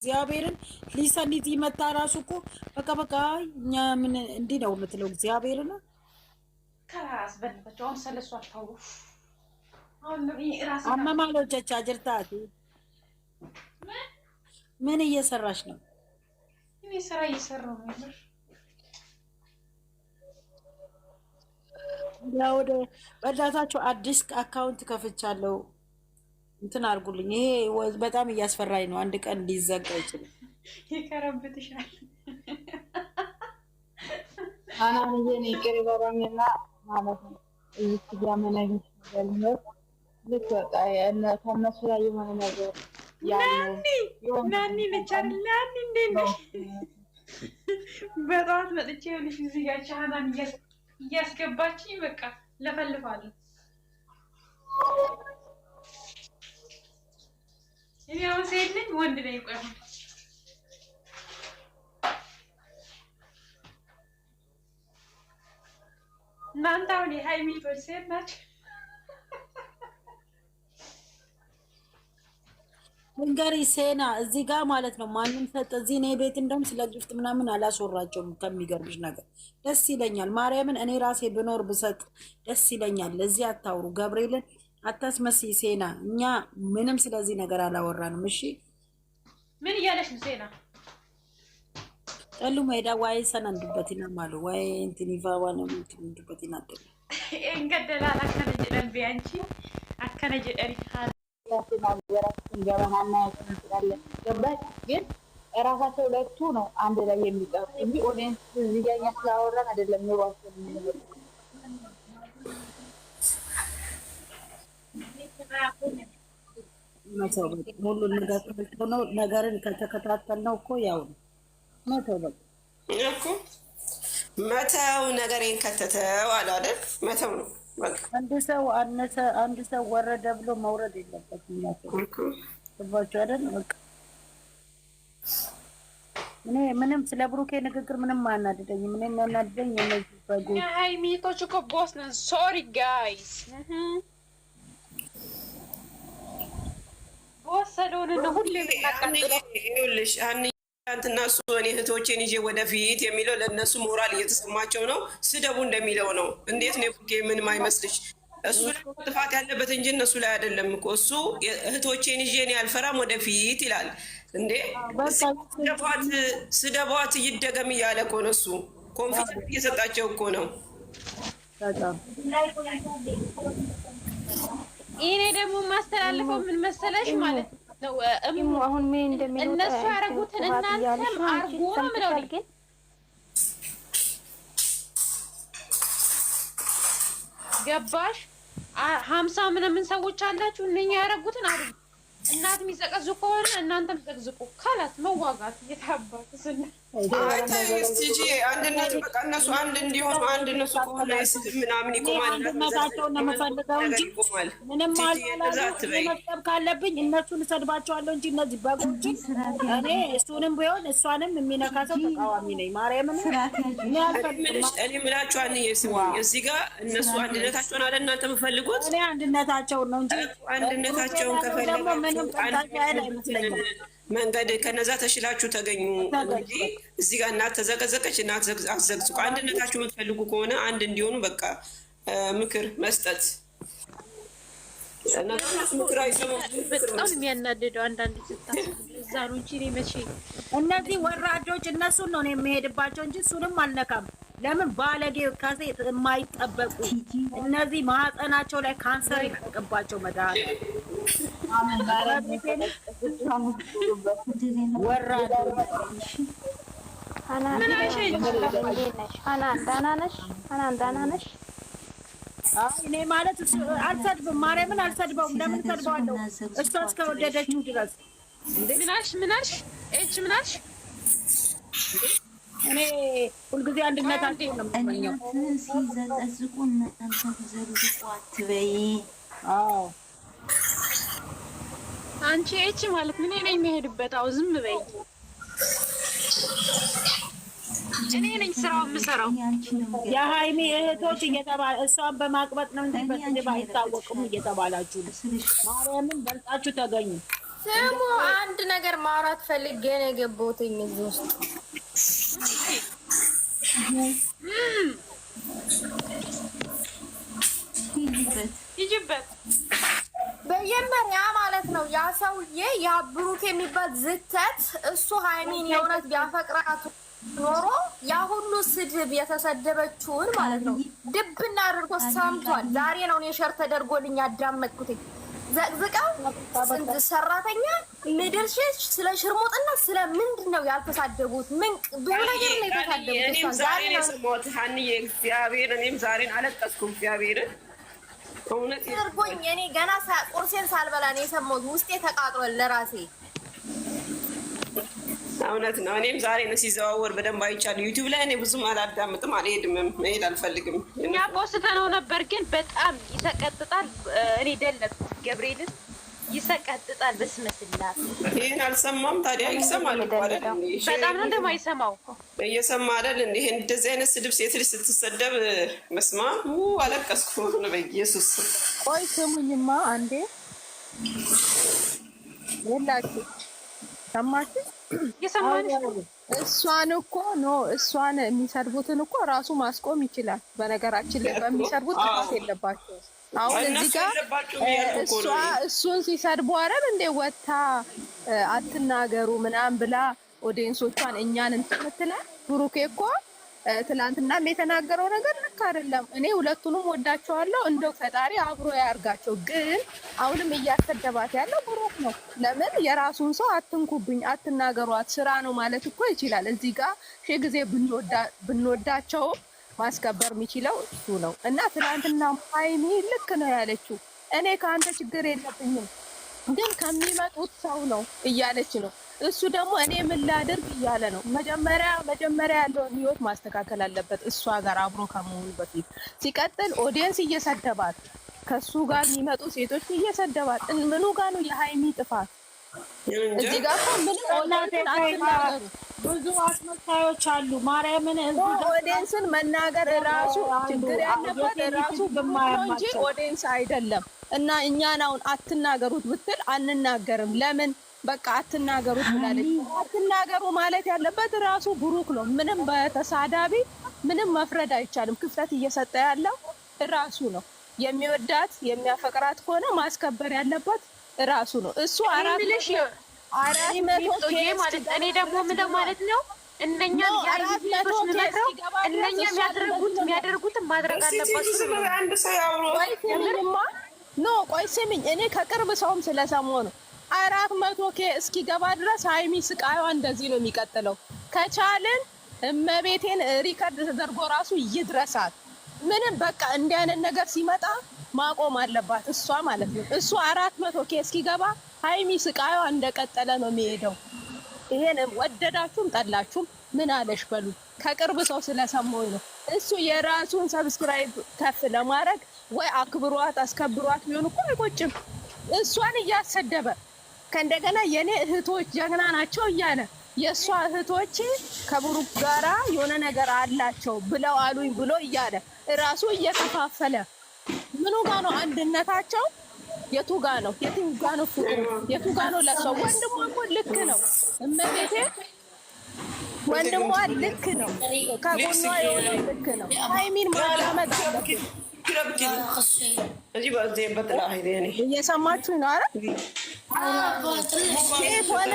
እግዚአብሔርን ሊሰን እዚህ መታ ራሱ እኮ በቃ እኛ ምን እንዲህ ነው የምትለው? እግዚአብሔርን ከራስ በልበቸው አሁን ሰለሱ አታውሩ። አሁን ራስ አመማሎቻቻ ጅርታት ምን እየሰራሽ ነው? እኔ ስራ እየሰራሁ ነው። ያው በእርዳታችሁ አዲስ አካውንት ከፍቻለሁ። እንትን አድርጉልኝ። ይሄ በጣም እያስፈራኝ ነው። አንድ ቀን ሊዘጋ ይችላል። ይከረብትሻል። አናንዬን ይቅር በለኝና ማለት ነው። እዚህ ጋር መናገር ይችላል። ልክ በቃ ከእነሱ ላይ የሆነ ነገር ናኒ ነች አይደል? ናኒ እንዴት ነሽ? በጠዋት መጥቼ ልጅ እዚህ ጋር ቻናን እያስገባችኝ በቃ ለፈልፋለሁ። እኔ አሁን ሴት ነኝ ወንድ ነኝ? ቆይ እናንተ አሁን የሀይሚ ሴት ናቸው? እንገሪ ሴና እዚህ ጋር ማለት ነው። ማንም ሰጥ እዚህ እኔ ቤት እንደውም ስለ ጊፍት ምናምን አላስወራቸውም። ከሚገርምሽ ነገር ደስ ይለኛል። ማርያምን እኔ ራሴ ብኖር ብሰጥ ደስ ይለኛል። ለዚህ አታውሩ፣ ገብርኤልን አታስመስይ ሴና። እኛ ምንም ስለዚህ ነገር አላወራንም። እሺ ምን እያለሽ ነው ሴና? ጠሉ ሜዳ ዋይ ሰናንዱበትና ማሉ ዋይ እንትኒፋዋ ነው እንትንዱበትና አይደል እንገደላላ ከነጀደን ቢያንቺ አከነጀደሪ ግን እራሳቸው ሁለቱ ነው አንድ ላይ የሚቀሩ እንጂ ኦዲየንስ እዚህ ጋር ስላወራን አይደለም። ኑሯቸው ሁሉን ነገርን ከተከታተልነው እኮ ያው መተው እኮ መተው ነገሬን ከተተው አለ አይደል? መተው ነው በቃ። አንድ ሰው አነሰ አንድ ሰው ወረደ ብሎ መውረድ የለበትም። ያሰባችሁ አይደል? በቃ እኔ ምንም ስለ ብሩኬ ንግግር ምንም አናደደኝም። እኔ የሚያናደደኝ እነዚህ በጎች ሃይሚቶች እኮ ቦስ ነን። ሶሪ ጋይስ ቦስ ሰሎን ነው ሁሌ ይኸውልሽ አንተና እሱ እኔ እህቶቼን ይዤ ወደፊት የሚለው ለእነሱ ሞራል እየተሰማቸው ነው። ስደቡ እንደሚለው ነው። እንዴት ነው ብሩኬ? ምንም አይመስልሽ። እሱ ጥፋት ያለበት እንጂ እነሱ ላይ አይደለም እኮ። እሱ እህቶቼን ይዤ እኔ አልፈራም ወደፊት ይላል እንዴ። ስደቧት ይደገም እያለ እኮ ነው እሱ። ኮንፊደንስ እየሰጣቸው እኮ ነው። እኔ ደግሞ ማስተላልፈው ምን መሰለሽ ማለት ነው አሁን ምን እንደሚለው እነሱ ያረጉትን እናንተም አርጉ ነው ምለው። ግን ገባሽ? 50 ምናምን ሰዎች አላችሁ። እነኛ ያረጉትን አርጉ። እናት የሚዘቀዝቁ ከሆነ እናንተም ዘቅዝቁ። ካላት መዋጋት እየታባቱ ስለ አንድነት በቃ እነሱ አንድ እንዲሆኑ አንድ እነሱ ከሆነ ምናምን ይቆማል። አንድነታቸውን ነው የምፈልገው እንጂ ምንም መጠብ ካለብኝ እነሱን እሰድባቸዋለሁ እንጂ እነዚህ በጎችን እኔ እሱንም ቢሆን እሷንም የሚነካ ሰው ተቃዋሚ ነኝ። ማርያምን እኔ ምላችሁ አንዬ ስሙ እዚህ ጋር እነሱ አንድነታቸውን አለ እናንተ የምፈልጉት እኔ አንድነታቸውን ነው እንጂ አንድነታቸውን ከፈለጋችሁ መንገድ ከነዛ ተሽላችሁ ተገኙ እንጂ እዚህ ጋር እናት ተዘቀዘቀች እናት አዘግዝቁ። አንድነታችሁ የምትፈልጉ ከሆነ አንድ እንዲሆኑ በቃ ምክር መስጠት። ምክር አይሰሙም። በጣም የሚያናድደው አንዳንድ እዛ ነው እንጂ እኔ መቼ እነዚህ ወራጆች እነሱን ነው የሚሄድባቸው እንጂ እሱንም አልነካም። ለምን ባለጌ ከሴት የማይጠበቁ እነዚህ ማህፀናቸው ላይ ካንሰር ይጠቅባቸው መድኃኒት እኔ ማለት አልሰድብም። ማርያምን አልሰድበውም። ለምን ሰድበዋለሁ? እሷ እስከወደደችው ድረስ ምናሽ እኔ ሁልጊዜ አንድነታቸው ነው የምመኘው። ሲዘቀዝቁ እናንተ ዘቅዝቁ አትበይ። አንቺ እቺ ማለት ምን ነኝ የሚሄድበት? አው ዝም በይ። እኔ ነኝ ስራው የምሰራው። የሃይሚ እህቶች እየተባለ እሷን በማቅበጥ ነው እንጂ በስድብ አይታወቅም እየተባላችሁ ነው። ማርያምን በልጣችሁ ተገኙ። ስሙ አንድ ነገር ማውራት ፈልጌ ነው የገባሁት እዚህ ውስጥ። ይጅበት በየመሪያ ማለት ነው ያ ሰውዬ ያ ብሩክ የሚባል ዝተት እሱ ሃይሚን የእውነት ቢያፈቅራት ኖሮ ያ ሁሉ ስድብ የተሰደበችውን ማለት ነው ድብና አድርጎ ሰምቷል። ዛሬ ነው እኔ ሸር ተደርጎልኝ ያዳመጥኩት። ዘቅዝቀው ስንት ሰራተኛ ምድርሽሽ ስለ ሽርሙጥና ስለ ምንድን ነው ያልተሳደቡት? ምን ብዙ ነገር ነው የተሳደቡት። እኔም ዛሬ ነው የሰማሁት ሀኒዬ፣ እግዚአብሔር እኔም ዛሬን አለቀስኩ። እግዚአብሔርን እውነት አድርጎኝ እኔ ገና ቁርሴን ሳልበላ ነው የሰማሁት። ውስጤ ተቃጥሏል ለራሴ። እውነት ነው። እኔም ዛሬ ነው ሲዘዋወር በደንብ አይቻለሁ ዩቲዩብ ላይ። እኔ ብዙም አላዳምጥም፣ አልሄድምም፣ መሄድ አልፈልግም። እኛ ፖስተነው ነበር ግን በጣም ይሰቀጥጣል። እኔ ደለት ገብርኤልን ይሰቀጥጣል። በስመ ስላሴ ይሄን አልሰማም። ታዲያ ይሰማል እኮ አይደል? በጣም ነው እንደማይሰማው እየሰማ አይደል? እንደ ይሄን እንደዚህ አይነት ስድብ ሴት ልጅ ስትሰደብ መስማ አለቀስኩ። በኢየሱስ ቆይ ስሙኝማ አንዴ የላችሁ ሰማችሁ? እሷን እኮ እሷን የሚሰድቡትን እኮ ራሱ ማስቆም ይችላል። በነገራችን ላይ በሚሰድቡት ጥፋት የለባቸው። አሁን እዚህ ጋር እሱን ሲሰድቡ አረብ እንደ ወታ አትናገሩ ምናምን ብላ ኦዲየንሶቿን እኛን እንትን ምትላል። ብሩኬ እኮ ትላንትናም የተናገረው ነገር ልክ አይደለም። እኔ ሁለቱንም ወዳቸዋለሁ፣ እንደው ፈጣሪ አብሮ ያርጋቸው። ግን አሁንም እያሰደባት ያለው ብሩክ ነው። ለምን የራሱን ሰው አትንኩብኝ፣ አትናገሯት፣ ስራ ነው ማለት እኮ ይችላል። እዚህ ጋር ሺህ ጊዜ ብንወዳቸው ማስከበር የሚችለው እሱ ነው። እና ትላንትና ሃይሚ ልክ ነው ያለችው። እኔ ከአንተ ችግር የለብኝም ግን ከሚመጡት ሰው ነው እያለች ነው። እሱ ደግሞ እኔ ምን ላድርግ እያለ ነው። መጀመሪያ ያለውን ህይወት ማስተካከል አለበት እሷ ጋር አብሮ ከመሆኑ በፊት። ሲቀጥል ኦዲየንስ እየሰደባት ከሱ ጋር የሚመጡ ሴቶች እየሰደባት፣ ምኑ ጋር ነው የሃይሚ ጥፋት? እዚህ ጋር ምን አትናገሩ። ብዙ አስመሳዮች አሉ። ማርያምን ኦዲየንስን መናገር ራሱ ችግር ያለበት ራሱ እንጂ ኦዲየንስ አይደለም። እና እኛን አሁን አትናገሩት ብትል አንናገርም። ለምን በቃ አትናገሩት ብላለች። አትናገሩ ማለት ያለበት ራሱ ብሩክ ነው። ምንም በተሳዳቢ ምንም መፍረድ አይቻልም። ክፍተት እየሰጠ ያለው ራሱ ነው። የሚወዳት የሚያፈቅራት ከሆነ ማስከበር ያለበት ራሱ ነው። እሱ አራት መቶ ማለት እኔ ደግሞ ምን ማለት ነው እነኛ የሚያደርጉትን ማድረግ አለባቸው። ቆይ ስሚኝ፣ እኔ ከቅርብ ሰውም ስለሰማሁ ነው 400K እስኪገባ ድረስ ሃይሚ ስቃይዋ እንደዚህ ነው የሚቀጥለው። ከቻልን እመቤቴን ሪከርድ ተደርጎ ራሱ ይድረሳት። ምንም በቃ እንዲህ አይነት ነገር ሲመጣ ማቆም አለባት እሷ ማለት ነው። እሱ 400K እስኪገባ ሃይሚ ስቃይዋ እንደቀጠለ ነው የሚሄደው። ይሄን ወደዳችሁም ጠላችሁም ምን አለሽ በሉ። ከቅርብ ሰው ስለሰማሁኝ ነው። እሱ የራሱን ሰብስክራይብ ከፍ ለማድረግ ወይ አክብሯት አስከብሯት ቢሆን እኮ አይቆጭም። እሷን እያሰደበ ከእንደገና የኔ እህቶች ጀግና ናቸው እያለ የእሷ እህቶች ከብሩክ ጋራ የሆነ ነገር አላቸው ብለው አሉኝ ብሎ እያለ እራሱ እየከፋፈለ ምኑ ጋ ነው አንድነታቸው? የቱ ጋ ነው? የቱ ጋ ነው ፍቅሩ? የቱ ጋ ነው ለሰው? ወንድሟ እኮ ልክ ነው እመቤቴ፣ ወንድሟ ልክ ነው። ከጎኗ የሆነ ልክ ነው። ሃይሚን ማዳመጥ አለብን። እየሰማችሁ ነው አይደል? ሴት ሆነ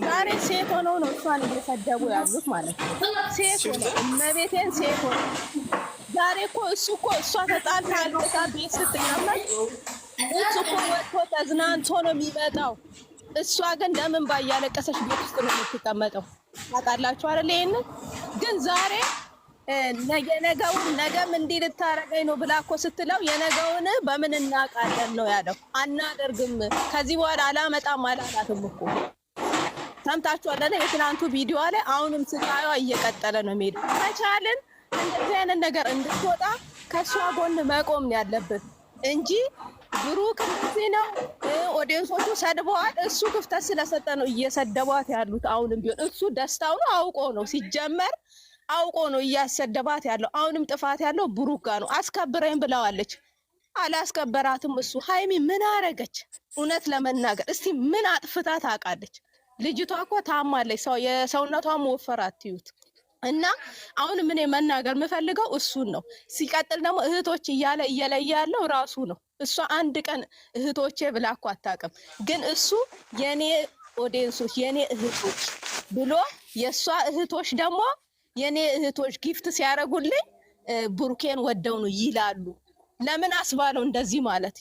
ዛሬ ሴት ሆነው ነው እሷን እየሰደቡ ያሉት ማለት ነው። ሴት ሆነ እመቤቴን ሴት ሆነ ዛሬ እኮ እሱ እኮ እሷ ተጣልታ አልቅሳ ቤት ስትቀመጥ እሱ እኮ ወጥቶ ተዝናንቶ ነው የሚመጣው። እሷ ግን ለምን ባያለቀሰች ቤት ውስጥ ነው የምትቀመጠው? ታውቃላችሁ አይደል? ይሄንን ግን ዛሬ የነገውን ነገም እንዲህ ልታረገኝ ነው ብላ እኮ ስትለው የነገውን በምን እናውቃለን ነው ያለው። አናደርግም ከዚህ በኋላ አላመጣም አላላትም እኮ ሰምታችኋል አይደል? የትናንቱ ቪዲዮ ላይ አሁንም ስቃዩዋ እየቀጠለ ነው የሚሄደው። ከቻልን እንደዚህ አይነት ነገር እንድትወጣ ከእሷ ጎን መቆም ያለብን እንጂ ብሩክ እንደዚህ ነው ኦዲየንሶቹ ሰድበዋል። እሱ ክፍተት ስለሰጠ ነው እየሰደቧት ያሉት። አሁንም ቢሆን እሱ ደስታው ነው አውቆ ነው ሲጀመር አውቆ ነው እያሰደባት ያለው። አሁንም ጥፋት ያለው ብሩክ ጋር ነው። አስከብረኝ ብለዋለች። አላስከበራትም። እሱ ሃይሚ ምን አረገች? እውነት ለመናገር እስቲ ምን አጥፍታ ታውቃለች? ልጅቷ እኮ ታማለች። የሰውነቷን መወፈር አትዩት። እና አሁን ምን መናገር የምፈልገው እሱን ነው። ሲቀጥል ደግሞ እህቶች እያለ እየለየ ያለው ራሱ ነው። እሷ አንድ ቀን እህቶቼ ብላ እኮ አታውቅም። ግን እሱ የኔ ኦዲየንሶች የኔ እህቶች ብሎ የእሷ እህቶች ደግሞ የኔ እህቶች ጊፍት ሲያደርጉልኝ ብሩኬን ወደው ነው ይላሉ። ለምን አስባለው እንደዚህ ማለት